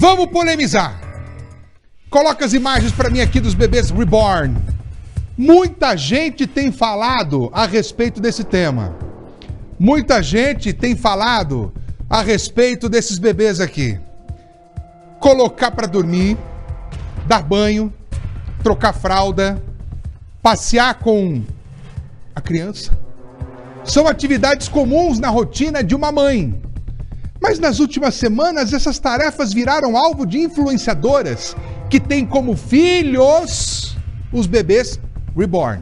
Vamos polemizar. Coloca as imagens para mim aqui dos bebês reborn. Muita gente tem falado a respeito desse tema. Muita gente tem falado a respeito desses bebês aqui. Colocar para dormir, dar banho, trocar fralda, passear com a criança. São atividades comuns na rotina de uma mãe. Mas nas últimas semanas, essas tarefas viraram alvo de influenciadoras que têm como filhos os bebês reborn.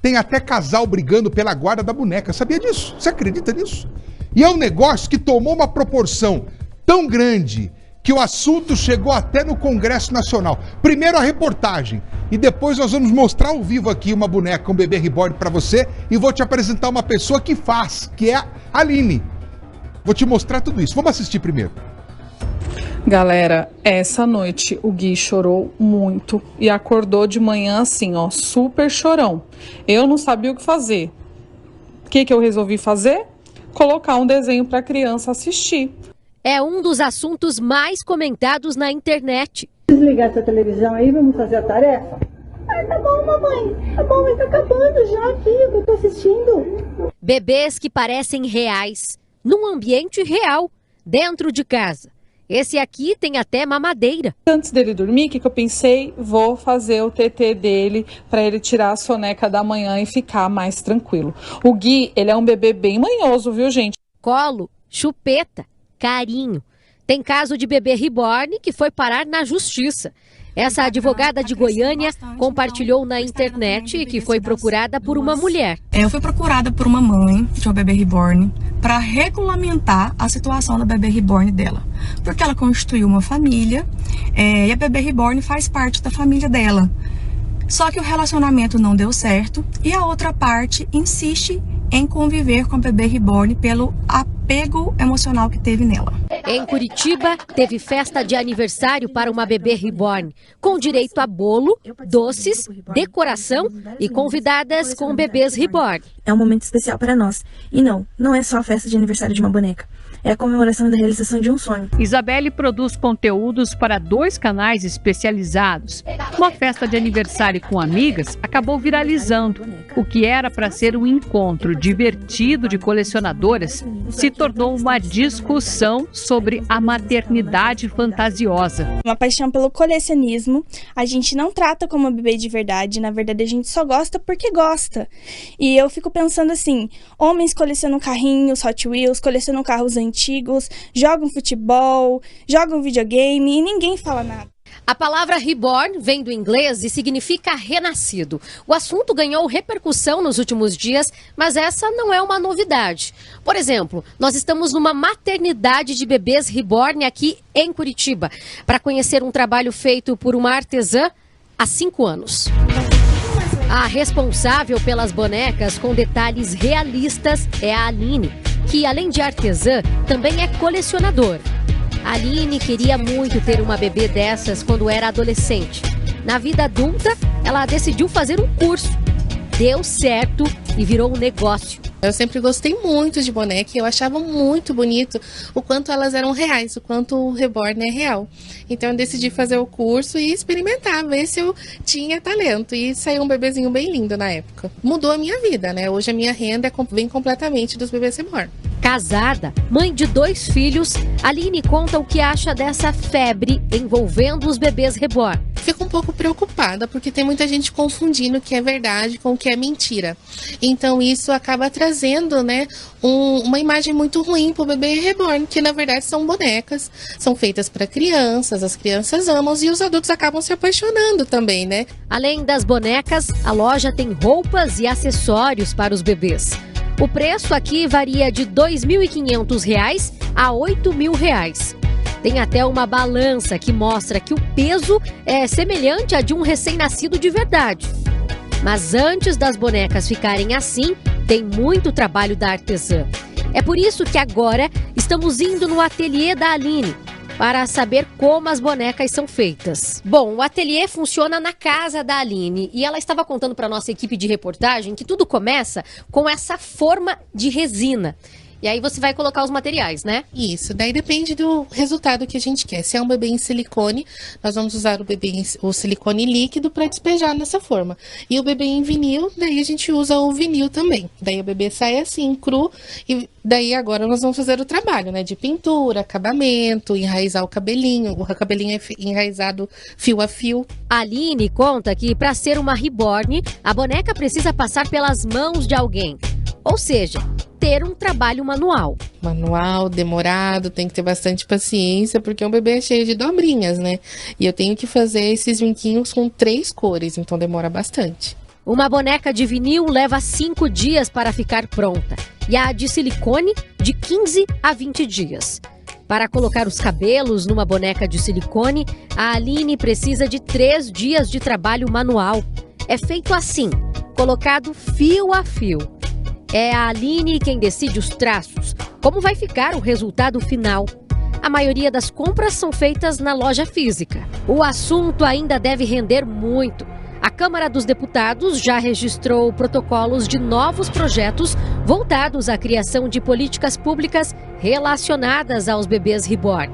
Tem até casal brigando pela guarda da boneca. Sabia disso? Você acredita nisso? E é um negócio que tomou uma proporção tão grande que o assunto chegou até no Congresso Nacional. Primeiro a reportagem e depois nós vamos mostrar ao vivo aqui uma boneca, um bebê reborn para você e vou te apresentar uma pessoa que faz, que é a Aline. Vou te mostrar tudo isso. Vamos assistir primeiro. Galera, essa noite o Gui chorou muito e acordou de manhã assim, ó, super chorão. Eu não sabia o que fazer. O que eu resolvi fazer? Colocar um desenho para a criança assistir. É um dos assuntos mais comentados na internet. Desligar essa televisão aí, vamos fazer a tarefa? Ah, tá bom, mamãe. Tá bom, mas tá acabando já aqui, eu tô assistindo. Bebês que parecem reais, num ambiente real, dentro de casa. Esse aqui tem até mamadeira. Antes dele dormir, o que eu pensei? Vou fazer o TT dele para ele tirar a soneca da manhã e ficar mais tranquilo. O Gui, ele é um bebê bem manhoso, viu, gente? Colo, chupeta, carinho. Tem caso de bebê reborn que foi parar na justiça. Essa advogada de Goiânia compartilhou na internet que foi procurada por uma mulher. Eu fui procurada por uma mãe de uma bebê reborn para regulamentar a situação da bebê reborn dela. Porque ela constituiu uma família e a bebê reborn faz parte da família dela. Só que o relacionamento não deu certo e a outra parte insiste em conviver com a bebê reborn pelo apego emocional que teve nela. Em Curitiba, teve festa de aniversário para uma bebê reborn, com direito a bolo, doces, decoração e convidadas com bebês reborn. É um momento especial para nós. E não é só a festa de aniversário de uma boneca. É a comemoração da realização de um sonho. Isabelle produz conteúdos para 2 canais especializados. Uma festa de aniversário com amigas acabou viralizando. O que era para ser um encontro divertido de colecionadoras se tornou uma discussão sobre a maternidade fantasiosa. Uma paixão pelo colecionismo. A gente não trata como uma bebê de verdade. Na verdade, a gente só gosta porque gosta. E eu fico pensando assim, homens colecionam carrinhos, Hot Wheels, colecionam carros antigos, jogam futebol, jogam videogame e ninguém fala nada. A palavra reborn vem do inglês e significa renascido. O assunto ganhou repercussão nos últimos dias, mas essa não é uma novidade. Por exemplo, nós estamos numa maternidade de bebês reborn aqui em Curitiba, para conhecer um trabalho feito por uma artesã há 5 anos. A responsável pelas bonecas com detalhes realistas é a Aline, que além de artesã, também é colecionadora. A Aline queria muito ter uma bebê dessas quando era adolescente. Na vida adulta, ela decidiu fazer um curso. Deu certo e virou um negócio. Eu sempre gostei muito de boneca e eu achava muito bonito o quanto elas eram reais, o quanto o reborn é real. Então eu decidi fazer o curso e experimentar, ver se eu tinha talento. E saiu um bebezinho bem lindo na época. Mudou a minha vida, né? Hoje a minha renda vem completamente dos bebês reborn. Casada, mãe de 2 filhos, Aline conta o que acha dessa febre envolvendo os bebês reborn. Fico um pouco preocupada porque tem muita gente confundindo o que é verdade com o que é mentira. Então isso acaba trazendo, né, uma imagem muito ruim para o bebê reborn, que na verdade são bonecas, são feitas para crianças, as crianças amam e os adultos acabam se apaixonando também, né? Além das bonecas, a loja tem roupas e acessórios para os bebês. O preço aqui varia de R$ 2.500 a R$ 8.000. Tem até uma balança que mostra que o peso é semelhante a de um recém-nascido de verdade. Mas antes das bonecas ficarem assim, tem muito trabalho da artesã. É por isso que agora estamos indo no ateliê da Aline para saber como as bonecas são feitas. Bom, o ateliê funciona na casa da Aline e ela estava contando para a nossa equipe de reportagem que tudo começa com essa forma de resina. E aí você vai colocar os materiais, né? Isso, daí depende do resultado que a gente quer. Se é um bebê em silicone, nós vamos usar o silicone líquido para despejar nessa forma. E o bebê em vinil, daí a gente usa o vinil também. Daí o bebê sai assim, cru, e daí agora nós vamos fazer o trabalho, né? De pintura, acabamento, enraizar o cabelinho é enraizado fio a fio. A Aline conta que para ser uma reborn, a boneca precisa passar pelas mãos de alguém. Ou seja, ter um trabalho manual. Manual, demorado, tem que ter bastante paciência, porque um bebê é cheio de dobrinhas, né? E eu tenho que fazer esses vinquinhos com 3 cores, então demora bastante. Uma boneca de vinil leva 5 dias para ficar pronta. E a de silicone, de 15 a 20 dias. Para colocar os cabelos numa boneca de silicone, a Aline precisa de 3 dias de trabalho manual. É feito assim, colocado fio a fio. É a Aline quem decide os traços, como vai ficar o resultado final. A maioria das compras são feitas na loja física. O assunto ainda deve render muito. A Câmara dos Deputados já registrou protocolos de novos projetos voltados à criação de políticas públicas relacionadas aos bebês reborn.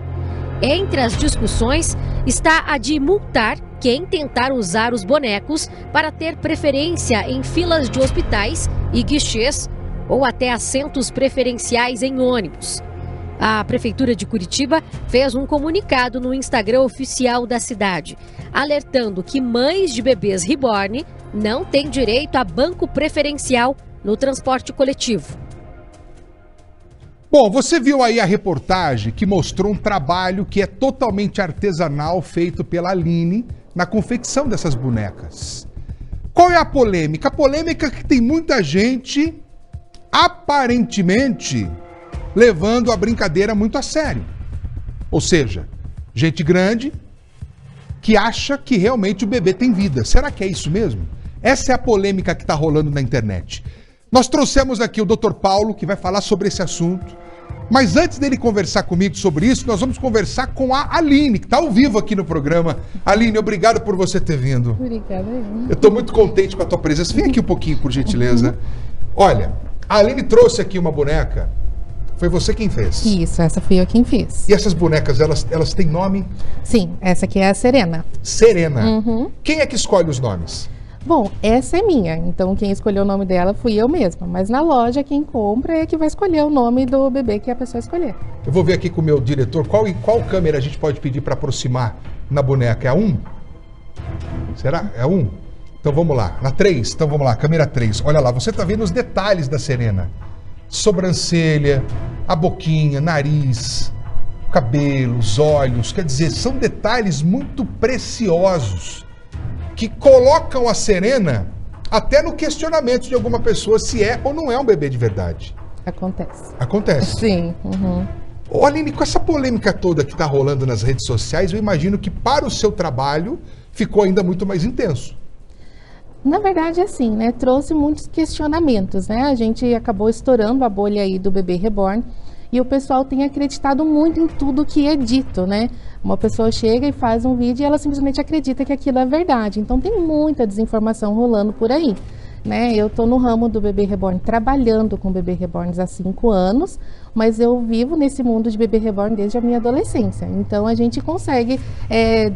Entre as discussões está a de multar quem tentar usar os bonecos para ter preferência em filas de hospitais e guichês ou até assentos preferenciais em ônibus. A Prefeitura de Curitiba fez um comunicado no Instagram oficial da cidade, alertando que mães de bebês reborn não têm direito a banco preferencial no transporte coletivo. Bom, você viu aí a reportagem que mostrou um trabalho que é totalmente artesanal feito pela Aline na confecção dessas bonecas. Qual é a polêmica? A polêmica é que tem muita gente, aparentemente, levando a brincadeira muito a sério. Ou seja, gente grande que acha que realmente o bebê tem vida. Será que é isso mesmo? Essa é a polêmica que está rolando na internet. Nós trouxemos aqui o Dr. Paulo, que vai falar sobre esse assunto. Mas antes dele conversar comigo sobre isso, nós vamos conversar com a Aline, que está ao vivo aqui no programa. Aline, obrigado por você ter vindo. Obrigada. Eu estou muito contente com a tua presença. Vem aqui um pouquinho, por gentileza. Olha, a Aline trouxe aqui uma boneca. Foi você quem fez? Isso, essa fui eu quem fiz. E essas bonecas, elas têm nome? Sim, essa aqui é a Serena. Serena. Uhum. Quem é que escolhe os nomes? Bom, essa é minha, então quem escolheu o nome dela fui eu mesma. Mas na loja, quem compra é que vai escolher o nome do bebê que a pessoa escolher. Eu vou ver aqui com o meu diretor qual câmera a gente pode pedir para aproximar na boneca. É a 1? Será? É a 1? Então vamos lá. Na 3? Então vamos lá, câmera 3. Olha lá, você está vendo os detalhes da Serena. Sobrancelha, a boquinha, nariz, cabelo, os olhos. Quer dizer, são detalhes muito preciosos que colocam a Serena até no questionamento de alguma pessoa se é ou não é um bebê de verdade. Acontece. Acontece? Sim. Uhum. Ô Aline, com essa polêmica toda que está rolando nas redes sociais, eu imagino que para o seu trabalho ficou ainda muito mais intenso. Na verdade, assim, né? Trouxe muitos questionamentos, né? A gente acabou estourando a bolha aí do bebê reborn e o pessoal tem acreditado muito em tudo que é dito, né? Uma pessoa chega e faz um vídeo e ela simplesmente acredita que aquilo é verdade. Então tem muita desinformação rolando por aí, né? Eu tô no ramo do bebê reborn, trabalhando com bebê reborns há 5 anos, mas eu vivo nesse mundo de bebê reborn desde a minha adolescência. Então a gente consegue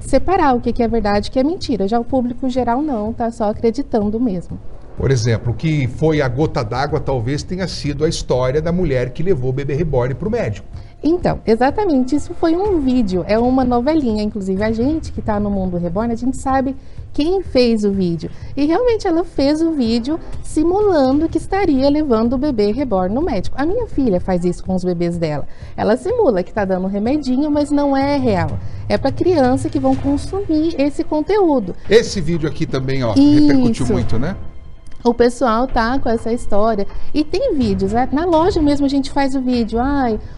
separar o que é verdade e o que é mentira. Já o público geral não, tá só acreditando mesmo. Por exemplo, o que foi a gota d'água talvez tenha sido a história da mulher que levou o bebê reborn para o médico. Então, exatamente, isso foi um vídeo, é uma novelinha, inclusive a gente que está no mundo reborn, a gente sabe quem fez o vídeo. E realmente ela fez o vídeo simulando que estaria levando o bebê reborn no médico. A minha filha faz isso com os bebês dela. Ela simula que está dando remedinho, mas não é real. É para criança que vão consumir esse conteúdo. Esse vídeo aqui também, ó, repercutiu muito, né? O pessoal tá com essa história e tem vídeos, né? Na loja mesmo a gente faz o vídeo,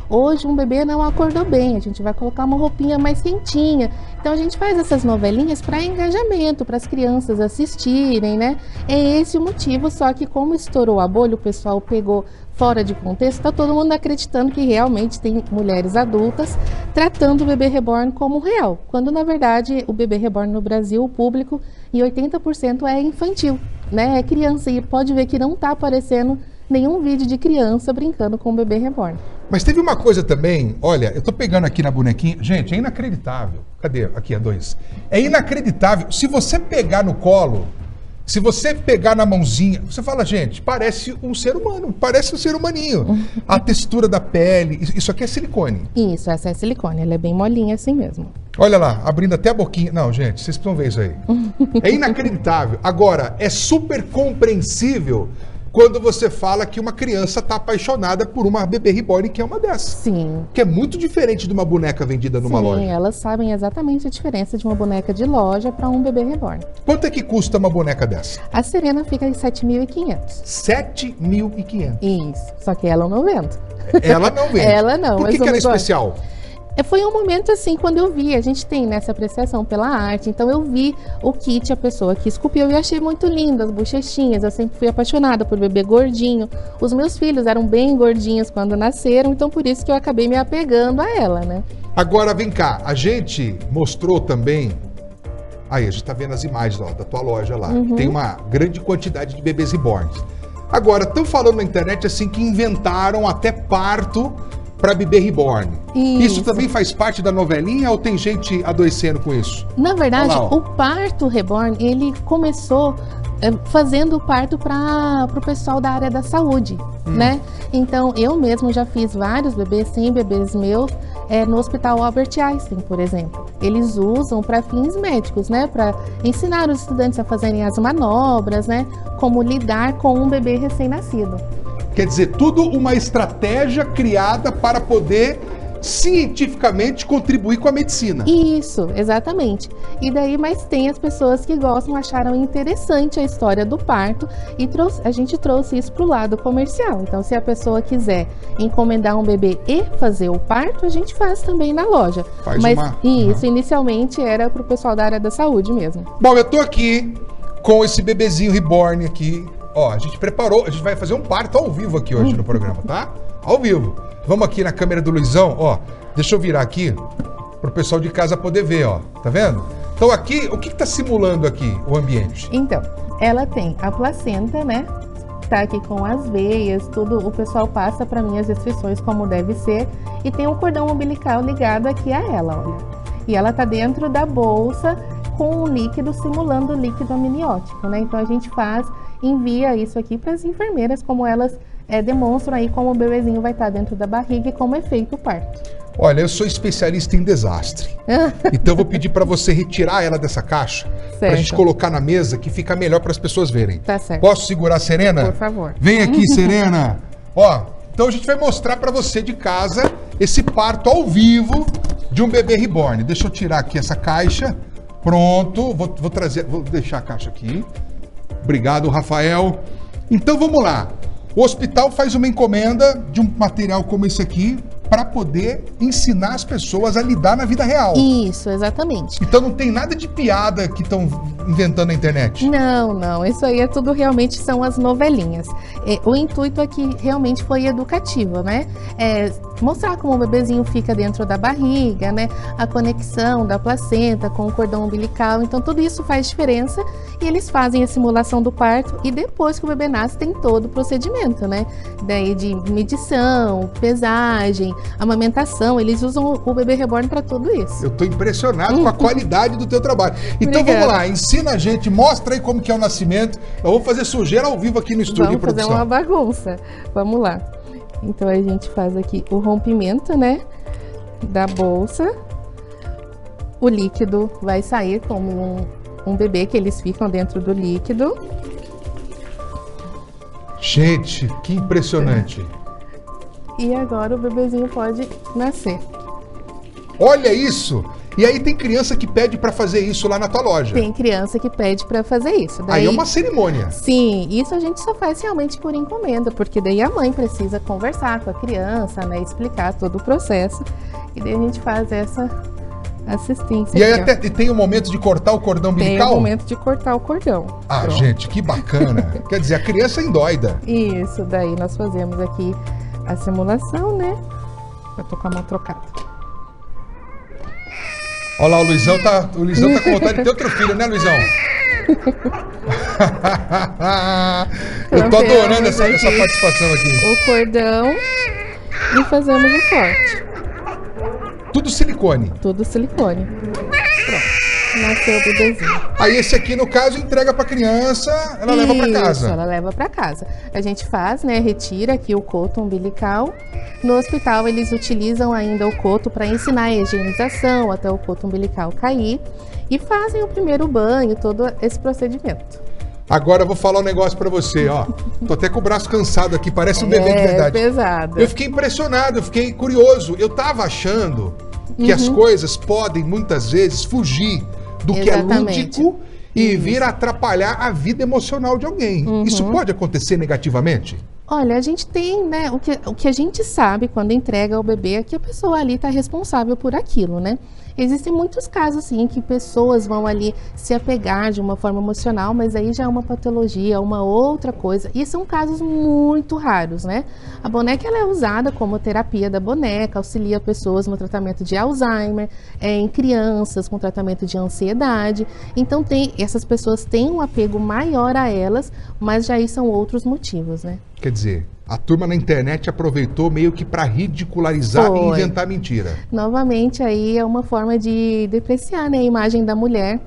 hoje um bebê não acordou bem, a gente vai colocar uma roupinha mais quentinha. Então a gente faz essas novelinhas para engajamento, para as crianças assistirem, né? É esse o motivo, só que como estourou a bolha, o pessoal pegou fora de contexto, tá todo mundo acreditando que realmente tem mulheres adultas tratando o bebê reborn como real, quando na verdade o bebê reborn no Brasil, o público, e 80% é infantil, né? É criança, e pode ver que não tá aparecendo nenhum vídeo de criança brincando com o bebê reborn. Mas teve uma coisa também, olha, eu tô pegando aqui na bonequinha, gente, é inacreditável. Cadê? Aqui, a 2. É inacreditável. Se você pegar no colo, se você pegar na mãozinha, você fala, gente, parece um ser humano, parece um ser humaninho. A textura da pele, isso aqui é silicone. Isso, essa é silicone, ela é bem molinha assim mesmo. Olha lá, abrindo até a boquinha. Não, gente, vocês precisam ver isso aí. É inacreditável. Agora, é super compreensível quando você fala que uma criança está apaixonada por uma bebê reborn, que é uma dessas. Sim. Que é muito diferente de uma boneca vendida numa loja. Sim, elas sabem exatamente a diferença de uma boneca de loja para um bebê reborn. Quanto é que custa uma boneca dessa? A Serena fica em 7.500. 7.500. Isso, só que ela não vende. Ela não vende? Ela não. Por que ela é especial? Foi um momento assim, quando eu vi, a gente tem nessa apreciação pela arte, então eu vi o kit, a pessoa que esculpiu e achei muito lindo, as bochechinhas, eu sempre fui apaixonada por bebê gordinho, os meus filhos eram bem gordinhos quando nasceram, então por isso que eu acabei me apegando a ela, né? Agora, vem cá, a gente mostrou também, aí a gente tá vendo as imagens ó, da tua loja lá, que tem uma grande quantidade de bebês reborns. Agora, estão falando na internet assim que inventaram até parto para bebê reborn. Isso também faz parte da novelinha ou tem gente adoecendo com isso? Na verdade, lá, o parto reborn, ele começou fazendo o parto para o pessoal da área da saúde, né? Então, eu mesmo já fiz vários bebês, 100 bebês meus, no Hospital Albert Einstein, por exemplo. Eles usam para fins médicos, né? Para ensinar os estudantes a fazerem as manobras, né? Como lidar com um bebê recém-nascido. Quer dizer, tudo uma estratégia criada para poder cientificamente contribuir com a medicina. Isso, exatamente. E daí, mas tem as pessoas que gostam, acharam interessante a história do parto e a gente trouxe isso para o lado comercial. Então, se a pessoa quiser encomendar um bebê e fazer o parto, a gente faz também na loja. Isso, inicialmente era para o pessoal da área da saúde mesmo. Bom, eu tô aqui com esse bebezinho reborn aqui. Ó, a gente preparou, a gente vai fazer um parto ao vivo aqui hoje no programa, tá? Ao vivo. Vamos aqui na câmera do Luizão, ó. Deixa eu virar aqui pro pessoal de casa poder ver, ó. Tá vendo? Então aqui, o que tá simulando aqui o ambiente? Então, ela tem a placenta, né? Tá aqui com as veias, tudo. O pessoal passa para mim as instruções como deve ser. E tem um cordão umbilical ligado aqui a ela, olha. E ela tá dentro da bolsa com um líquido simulando o líquido amniótico, né? Então a gente envia isso aqui para as enfermeiras, como elas demonstram aí como o bebezinho vai estar dentro da barriga e como é feito o parto. Olha, eu sou especialista em desastre. Então eu vou pedir para você retirar ela dessa caixa, pra gente colocar na mesa, que fica melhor para as pessoas verem. Tá certo. Posso segurar a Serena? Por favor. Vem aqui, Serena. Ó, então a gente vai mostrar para você de casa esse parto ao vivo de um bebê reborn. Deixa eu tirar aqui essa caixa. Pronto, vou deixar a caixa aqui. Obrigado, Rafael. Então vamos lá. O hospital faz uma encomenda de um material como esse aqui para poder ensinar as pessoas a lidar na vida real. Isso, exatamente. Então não tem nada de piada que estão inventando na internet. Não. Isso aí tudo realmente são as novelinhas. O intuito aqui realmente foi educativo, né? Mostrar como o bebezinho fica dentro da barriga, né? A conexão da placenta com o cordão umbilical. Então tudo isso faz diferença e eles fazem a simulação do parto e depois que o bebê nasce tem todo o procedimento, né? Daí de medição, pesagem, amamentação, eles usam o bebê reborn para tudo isso. Eu tô impressionado com a qualidade do teu trabalho. Então Obrigada. Vamos lá, ensina a gente, mostra aí como que é o nascimento. Eu vou fazer sujeira ao vivo aqui no estúdio de produção. Vamos fazer uma bagunça. Vamos lá. Então a gente faz aqui o rompimento, né, da bolsa. O líquido vai sair como um bebê que eles ficam dentro do líquido. Gente, que impressionante. E agora o bebezinho pode nascer. Olha isso! E aí tem criança que pede para fazer isso lá na tua loja. Tem criança que pede para fazer isso. Daí, aí é uma cerimônia. Sim, isso a gente só faz realmente por encomenda, porque daí a mãe precisa conversar com a criança, né, explicar todo o processo. E daí a gente faz essa assistência. E aí até tem o momento de cortar o cordão umbilical? Tem o momento de cortar o cordão. Ah, pronto. Gente, que bacana. Quer dizer, a criança é endoida. Isso, daí nós fazemos aqui a simulação, né? Eu tô com a mão trocada. Olha lá, o Luizão tá com vontade de ter outro filho, né, Luizão? Eu tô adorando essa participação aqui. O cordão e fazemos o corte. Tudo silicone? Tudo silicone. Pronto. Nasceu o bebezinho. Aí esse aqui, no caso, entrega pra criança, ela leva pra casa. Ela leva pra casa. A gente faz, né, retira aqui o coto umbilical. No hospital eles utilizam ainda o coto para ensinar a higienização até o coto umbilical cair e fazem o primeiro banho, todo esse procedimento. Agora eu vou falar um negócio pra você, ó. Tô até com o braço cansado aqui, parece um bebê de verdade. É pesado. Eu fiquei impressionado, eu fiquei curioso. Eu tava achando que as coisas podem, muitas vezes, fugir do que é lúdico e vir atrapalhar a vida emocional de alguém. Isso pode acontecer negativamente? Olha, a gente tem, né, o que a gente sabe quando entrega o bebê é que a pessoa ali está responsável por aquilo, né? Existem muitos casos, sim, que pessoas vão ali se apegar de uma forma emocional, mas aí já é uma patologia, uma outra coisa. E são casos muito raros, né? A boneca, ela é usada como terapia da boneca, auxilia pessoas no tratamento de Alzheimer, em crianças com tratamento de ansiedade. Então, essas pessoas têm um apego maior a elas, mas já aí são outros motivos, né? Quer dizer, a turma na internet aproveitou meio que para ridicularizar e inventar mentira. Novamente, aí é uma forma de depreciar, né, a imagem da mulher,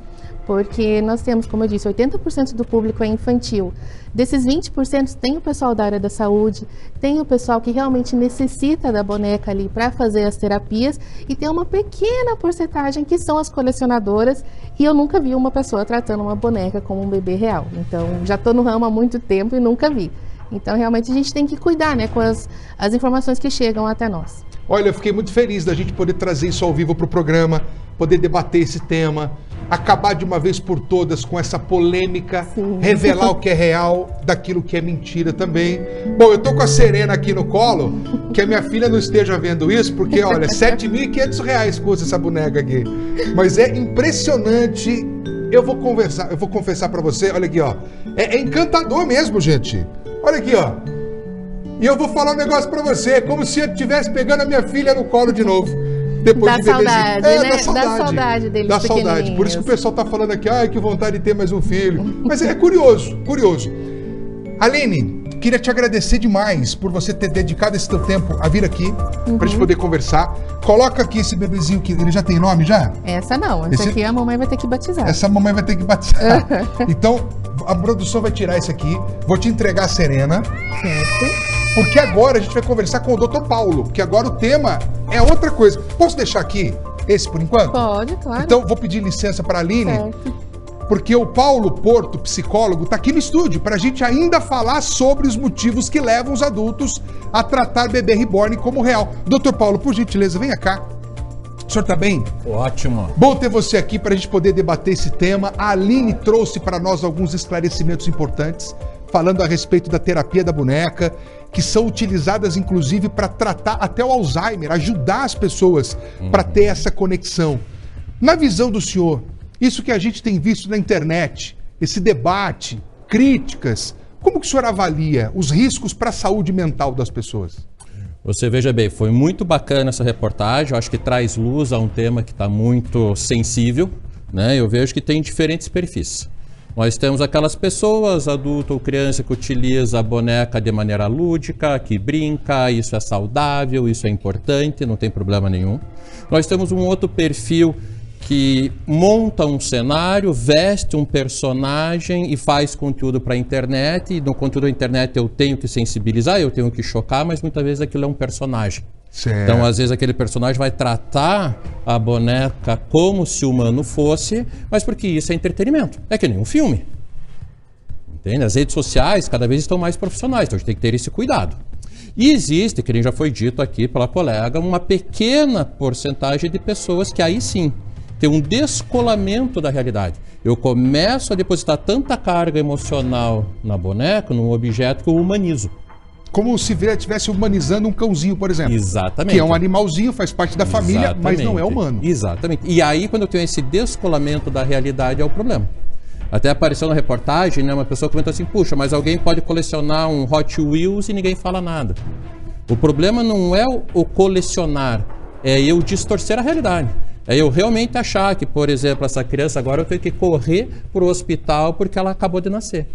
porque nós temos, como eu disse, 80% do público é infantil. Desses 20% tem o pessoal da área da saúde, tem o pessoal que realmente necessita da boneca ali para fazer as terapias e tem uma pequena porcentagem que são as colecionadoras e eu nunca vi uma pessoa tratando uma boneca como um bebê real. Então, já estou no ramo há muito tempo e nunca vi. Então, realmente, a gente tem que cuidar, né, com as informações que chegam até nós. Olha, eu fiquei muito feliz da gente poder trazer isso ao vivo para o programa, poder debater esse tema, acabar de uma vez por todas com essa polêmica, revelar o que é real daquilo que é mentira também. Bom, eu tô com a Serena aqui no colo, que a minha filha não esteja vendo isso, porque, olha, R$7.500 custa essa boneca aqui. Mas é impressionante. Eu vou confessar para você, olha aqui, ó. É encantador mesmo, gente. Olha aqui, ó. E eu vou falar um negócio pra você, como se eu estivesse pegando a minha filha no colo de novo. Depois da saudade, né? Da saudade deles. Da saudade. Por isso que o pessoal tá falando aqui, ai, que vontade de ter mais um filho. Mas é curioso, curioso. Aline, queria te agradecer demais por você ter dedicado esse teu tempo a vir aqui, pra gente poder conversar. Coloca aqui esse bebezinho que ele já tem nome já? Essa não, essa aqui a mamãe vai ter que batizar. Essa mamãe vai ter que batizar. Então, a produção vai tirar esse aqui, vou te entregar a Serena. Certo. Porque agora a gente vai conversar com o Dr. Paulo, porque agora o tema é outra coisa. Posso deixar aqui esse por enquanto? Pode, claro. Então, vou pedir licença para a Aline. Certo. Porque o Paulo Porto, psicólogo, está aqui no estúdio para a gente ainda falar sobre os motivos que levam os adultos a tratar bebê reborn como real. Dr. Paulo, por gentileza, venha cá. O senhor tá bem? Ótimo. Bom ter você aqui para a gente poder debater esse tema. A Aline trouxe para nós alguns esclarecimentos importantes, falando a respeito da terapia da boneca, que são utilizadas inclusive para tratar até o Alzheimer, ajudar as pessoas para ter essa conexão. Na visão do senhor, isso que a gente tem visto na internet, esse debate, críticas, como que o senhor avalia os riscos para a saúde mental das pessoas? Você veja bem, foi muito bacana essa reportagem, eu acho que traz luz a um tema que está muito sensível, né? Eu vejo que tem diferentes perfis. Nós temos aquelas pessoas, adulto ou criança, que utiliza a boneca de maneira lúdica, que brinca, isso é saudável, isso é importante, não tem problema nenhum. Nós temos um outro perfil que monta um cenário, veste um personagem e faz conteúdo para a internet. E no conteúdo da internet eu tenho que sensibilizar, eu tenho que chocar, mas muitas vezes aquilo é um personagem. Certo. Então, às vezes, aquele personagem vai tratar a boneca como se humano fosse, mas porque isso é entretenimento. É que nem um filme. Entende? As redes sociais cada vez estão mais profissionais, então a gente tem que ter esse cuidado. E existe, que nem já foi dito aqui pela colega, uma pequena porcentagem de pessoas que aí sim tem um descolamento da realidade. Eu começo a depositar tanta carga emocional na boneca, num objeto que eu humanizo. Como se estivesse humanizando um cãozinho, por exemplo. Exatamente. Que é um animalzinho, faz parte da família, mas não é humano. Exatamente. E aí, quando eu tenho esse descolamento da realidade, é o problema. Até apareceu na reportagem, né, uma pessoa comentou assim, puxa, mas alguém pode colecionar um Hot Wheels e ninguém fala nada. O problema não é o colecionar, é eu distorcer a realidade. É eu realmente achar que, por exemplo, essa criança agora eu tenho que correr para o hospital porque ela acabou de nascer.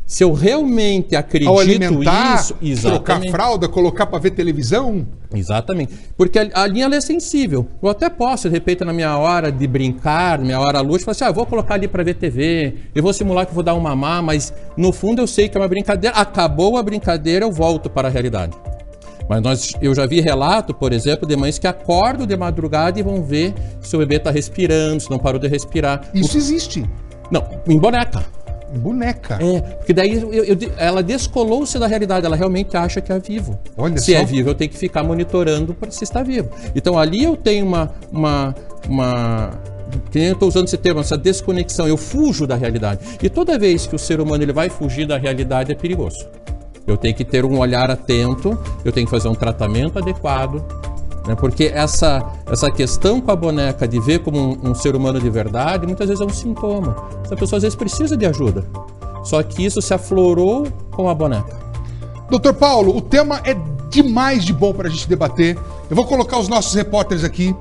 Se eu realmente acredito ao alimentar, isso, exatamente. Trocar fralda, colocar para ver televisão? Exatamente. Porque a linha ela é sensível. Eu até posso, de repente, na minha hora de brincar, na minha hora luz, falar assim, eu vou colocar ali para ver TV, eu vou simular que vou dar um mamar, mas no fundo eu sei que é uma brincadeira. Acabou a brincadeira, eu volto para a realidade. Mas eu já vi relato, por exemplo, de mães que acordam de madrugada e vão ver se o bebê está respirando, se não parou de respirar. Isso existe? Não, em boneca. Boneca. Porque daí ela descolou-se da realidade, ela realmente acha que é vivo. Olha se só. é vivo, eu tenho que ficar monitorando para se está vivo. Então ali eu tenho que nem eu estou usando esse termo, essa desconexão, eu fujo da realidade. E toda vez que o ser humano ele vai fugir da realidade é perigoso. Eu tenho que ter um olhar atento, eu tenho que fazer um tratamento adequado, né? Porque essa questão com a boneca de ver como um ser humano de verdade, muitas vezes é um sintoma. Essa pessoa às vezes precisa de ajuda. Só que isso se aflorou com a boneca. Doutor Paulo, o tema é demais de bom para a gente debater. Eu vou colocar os nossos repórteres aqui,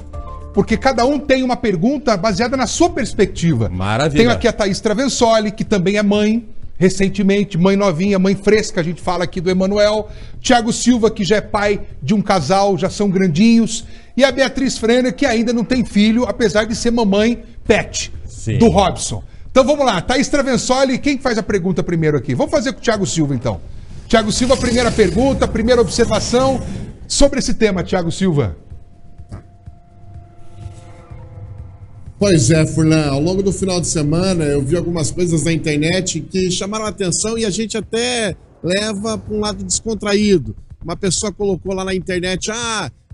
porque cada um tem uma pergunta baseada na sua perspectiva. Maravilha. Tenho aqui a Thaís Travensoli, que também é mãe, recentemente, mãe novinha, mãe fresca, a gente fala aqui do Emanuel. Tiago Silva, que já é pai de um casal, já são grandinhos. E a Beatriz Frener, que ainda não tem filho, apesar de ser mamãe pet, Sim. do Robson. Então vamos lá, Thaís Travensoli, quem faz a pergunta primeiro aqui? Vamos fazer com o Tiago Silva, então. Tiago Silva, primeira pergunta, primeira observação sobre esse tema, Tiago Silva. Pois é, Furlan, ao longo do final de semana eu vi algumas coisas na internet que chamaram a atenção e a gente até leva para um lado descontraído. Uma pessoa colocou lá na internet,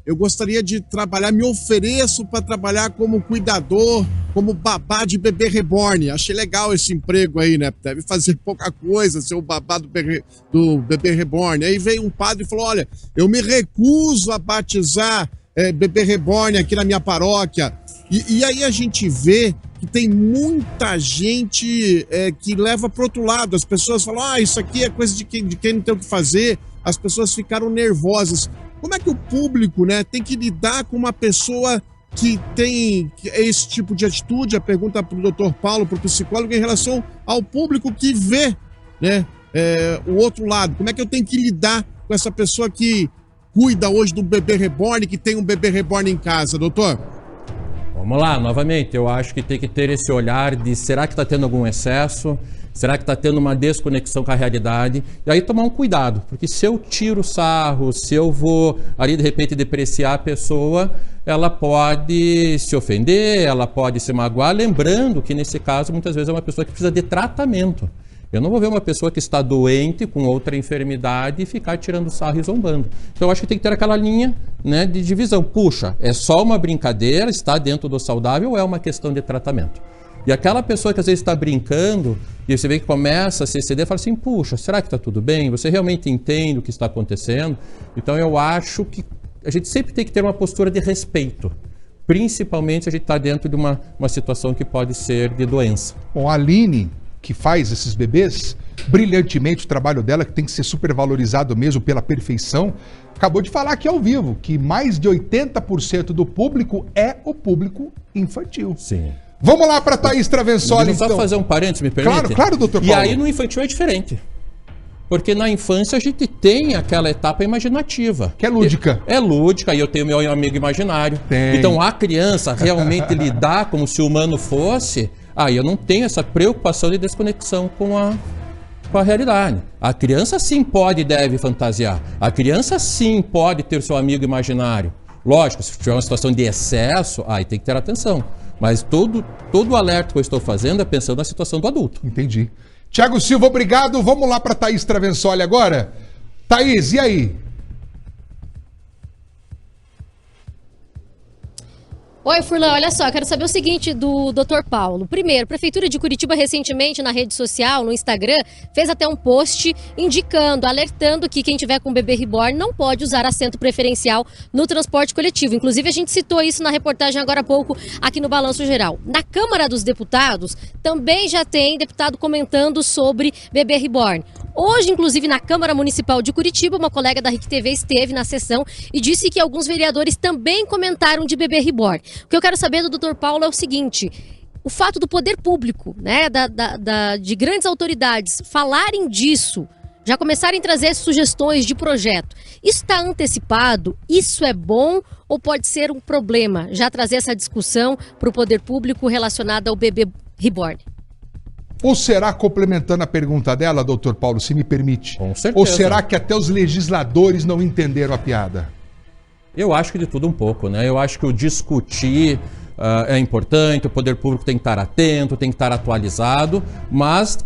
eu gostaria de trabalhar, me ofereço para trabalhar como cuidador, como babá de bebê reborn. Achei legal esse emprego aí, né? Deve fazer pouca coisa, ser o babá do bebê reborn. Aí veio um padre e falou, olha, eu me recuso a batizar bebê reborn aqui na minha paróquia. E aí a gente vê que tem muita gente que leva para outro lado. As pessoas falam, isso aqui é coisa de quem não tem o que fazer. As pessoas ficaram nervosas. Como é que o público, né, tem que lidar com uma pessoa que tem esse tipo de atitude? A pergunta para o Dr. Paulo, para o psicólogo, em relação ao público que vê, né, o outro lado. Como é que eu tenho que lidar com essa pessoa que cuida hoje do bebê reborn, que tem um bebê reborn em casa, doutor? Vamos lá, novamente, eu acho que tem que ter esse olhar de será que está tendo algum excesso? Será que está tendo uma desconexão com a realidade? E aí tomar um cuidado, porque se eu tiro sarro, se eu vou ali de repente depreciar a pessoa, ela pode se ofender, ela pode se magoar, lembrando que nesse caso muitas vezes é uma pessoa que precisa de tratamento. Eu não vou ver uma pessoa que está doente com outra enfermidade e ficar tirando sarro e zombando. Então eu acho que tem que ter aquela linha, né, de divisão. Puxa, é só uma brincadeira, está dentro do saudável ou é uma questão de tratamento? E aquela pessoa que às vezes está brincando e você vê que começa a se exceder, fala assim, puxa, será que está tudo bem? Você realmente entende o que está acontecendo? Então eu acho que a gente sempre tem que ter uma postura de respeito. Principalmente se a gente está dentro de uma situação que pode ser de doença. Bom, a Aline, que faz esses bebês, brilhantemente o trabalho dela, que tem que ser super valorizado mesmo pela perfeição, acabou de falar aqui ao vivo que mais de 80% do público é o público infantil. Sim. Vamos lá para Thaís Travensoli, então. Só fazer um parênteses, me permite? Claro, doutor Paulo. E aí no infantil é diferente. Porque na infância a gente tem aquela etapa imaginativa. Que é lúdica. É lúdica, e eu tenho meu amigo imaginário. Tem. Então a criança realmente lidar como se o humano fosse, eu não tenho essa preocupação de desconexão com a realidade. A criança sim pode e deve fantasiar. A criança sim pode ter seu amigo imaginário. Lógico, se tiver uma situação de excesso, aí tem que ter atenção. Mas todo o alerta que eu estou fazendo é pensando na situação do adulto. Entendi. Tiago Silva, obrigado. Vamos lá para Thaís Travensoli agora. Thaís, e aí? Oi, Furlan, olha só, quero saber o seguinte do Dr. Paulo. Primeiro, a Prefeitura de Curitiba recentemente na rede social, no Instagram, fez até um post indicando, alertando que quem tiver com bebê reborn não pode usar assento preferencial no transporte coletivo. Inclusive, a gente citou isso na reportagem agora há pouco aqui no Balanço Geral. Na Câmara dos Deputados, também já tem deputado comentando sobre bebê reborn. Hoje, inclusive, na Câmara Municipal de Curitiba, uma colega da RIC TV esteve na sessão e disse que alguns vereadores também comentaram de bebê reborn. O que eu quero saber do Dr. Paulo é o seguinte: o fato do poder público, né, de grandes autoridades falarem disso, já começarem a trazer sugestões de projeto, isso está antecipado? Isso é bom ou pode ser um problema? Já trazer essa discussão para o poder público relacionada ao bebê reborn? Ou será, complementando a pergunta dela, doutor Paulo, se me permite? Com certeza. Ou será que até os legisladores não entenderam a piada? Eu acho que de tudo um pouco, né? Eu acho que o discutir é importante, o poder público tem que estar atento, tem que estar atualizado, mas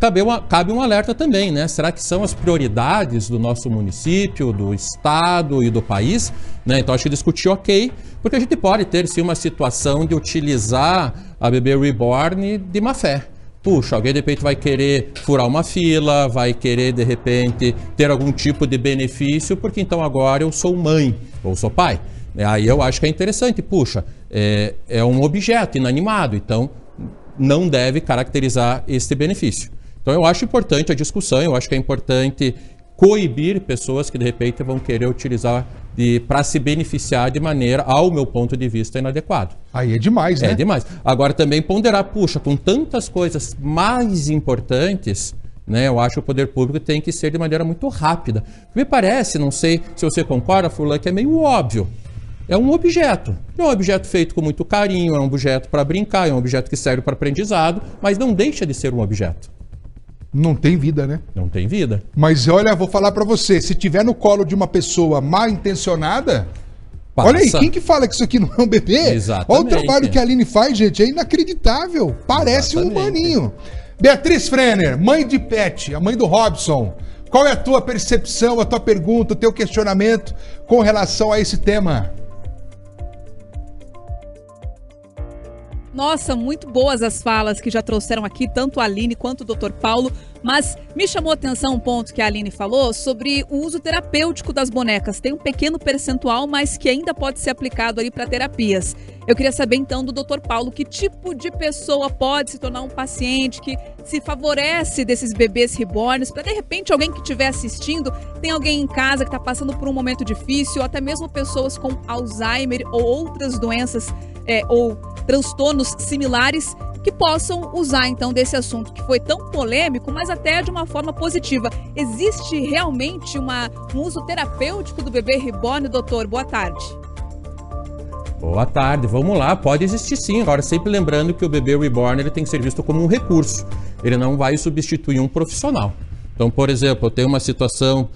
cabe um alerta também, né? Será que são as prioridades do nosso município, do estado e do país? Né? Então acho que discutir ok, porque a gente pode ter sim uma situação de utilizar a bebê reborn de má fé. Puxa, alguém de repente vai querer furar uma fila, vai querer de repente ter algum tipo de benefício, porque então agora eu sou mãe ou sou pai. Aí eu acho que é interessante, puxa, é um objeto inanimado, então não deve caracterizar este benefício. Então eu acho importante a discussão, eu acho que é importante coibir pessoas que de repente vão querer utilizar para se beneficiar de maneira, ao meu ponto de vista, inadequada. Aí é demais, né? É demais. Agora também ponderar, puxa, com tantas coisas mais importantes, né, eu acho que o poder público tem que ser de maneira muito rápida. Me parece, não sei se você concorda, Furlan, que é meio óbvio. É um objeto. É um objeto feito com muito carinho, é um objeto para brincar, é um objeto que serve para aprendizado, mas não deixa de ser um objeto. Não tem vida, né? Não tem vida. Mas olha, vou falar pra você, se tiver no colo de uma pessoa mal intencionada, passa. Olha aí, quem que fala que isso aqui não é um bebê? Exatamente. Olha o trabalho que a Aline faz, gente, é inacreditável. Parece um humaninho. Beatriz Frenner, mãe de Pet, a mãe do Robson. Qual é a tua percepção, a tua pergunta, o teu questionamento com relação a esse tema? Nossa, muito boas as falas que já trouxeram aqui, tanto a Aline quanto o Dr. Paulo, mas me chamou a atenção um ponto que a Aline falou sobre o uso terapêutico das bonecas. Tem um pequeno percentual, mas que ainda pode ser aplicado ali para terapias. Eu queria saber então do Dr. Paulo que tipo de pessoa pode se tornar um paciente que se favorece desses bebês reborns, para de repente alguém que estiver assistindo, tem alguém em casa que está passando por um momento difícil, ou até mesmo pessoas com Alzheimer ou outras doenças ou transtornos similares que possam usar então desse assunto que foi tão polêmico, mas até de uma forma positiva. Existe realmente um uso terapêutico do bebê reborn, doutor? Boa tarde. Boa tarde, vamos lá, pode existir sim. Agora, sempre lembrando que o bebê reborn ele tem que ser visto como um recurso, ele não vai substituir um profissional. Então, por exemplo, eu tenho uma situação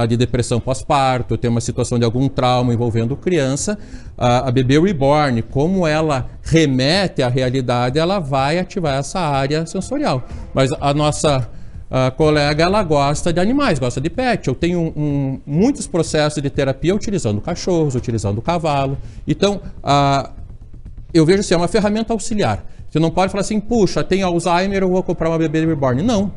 de depressão pós-parto, eu tenho uma situação de algum trauma envolvendo criança, a bebê reborn, como ela remete à realidade, ela vai ativar essa área sensorial. Mas a nossa colega, ela gosta de animais, gosta de pet. Eu tenho muitos processos de terapia utilizando cachorros, utilizando cavalo. Então, eu vejo assim, é uma ferramenta auxiliar. Você não pode falar assim, puxa, tem Alzheimer, eu vou comprar uma bebê reborn. Não.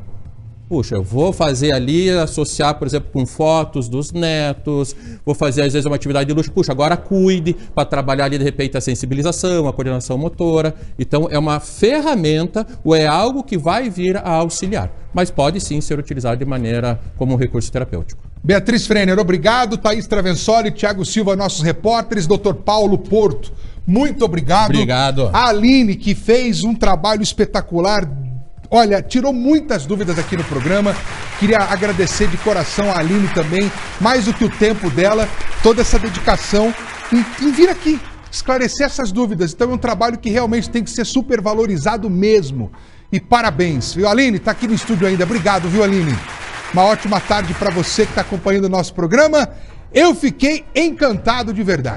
Puxa, eu vou fazer ali, associar, por exemplo, com fotos dos netos, vou fazer às vezes uma atividade de luxo, puxa, agora cuide, para trabalhar ali de repente a sensibilização, a coordenação motora. Então é uma ferramenta ou é algo que vai vir a auxiliar, mas pode sim ser utilizado de maneira como um recurso terapêutico. Beatriz Frenner, obrigado. Thaís Travensoli, Thiago Silva, nossos repórteres, Dr. Paulo Porto, muito obrigado. Obrigado. A Aline, que fez um trabalho espetacular. Olha, tirou muitas dúvidas aqui no programa. Queria agradecer de coração a Aline também, mais do que o tempo dela, toda essa dedicação em vir aqui esclarecer essas dúvidas. Então é um trabalho que realmente tem que ser super valorizado mesmo. E parabéns, viu, Aline? Tá aqui no estúdio ainda. Obrigado, viu, Aline? Uma ótima tarde para você que está acompanhando o nosso programa. Eu fiquei encantado de verdade.